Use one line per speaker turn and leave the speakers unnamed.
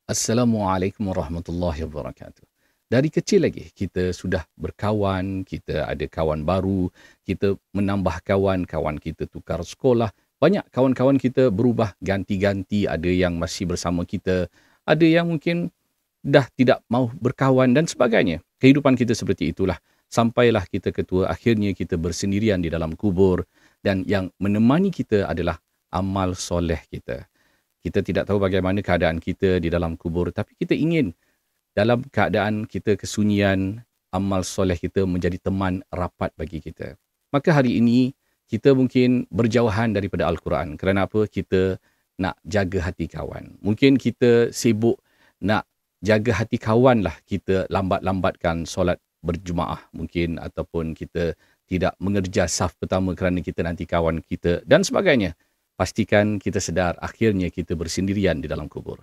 Assalamualaikum warahmatullahi wabarakatuh. Dari kecil lagi kita sudah berkawan, kita ada kawan baru, kita menambah kawan, kawan kita tukar sekolah. Banyak kawan-kawan kita berubah ganti-ganti, ada yang masih bersama kita, ada yang mungkin dah tidak mau berkawan dan sebagainya. Kehidupan kita seperti itulah. Sampailah kita ketua, akhirnya kita bersendirian di dalam kubur dan yang menemani kita adalah amal soleh kita. Kita tidak tahu bagaimana keadaan kita di dalam kubur, tapi kita ingin dalam keadaan kita kesunyian, amal soleh kita menjadi teman rapat bagi kita. Maka hari ini, kita mungkin berjauhan daripada Al-Quran. Kerana apa? Kita nak jaga hati kawan. Mungkin kita sibuk nak jaga hati kawan lah, kita lambat-lambatkan solat berjemaah mungkin, ataupun kita tidak mengerja saf pertama kerana kita nanti kawan kita dan sebagainya. Pastikan kita sedar akhirnya kita bersendirian di dalam kubur.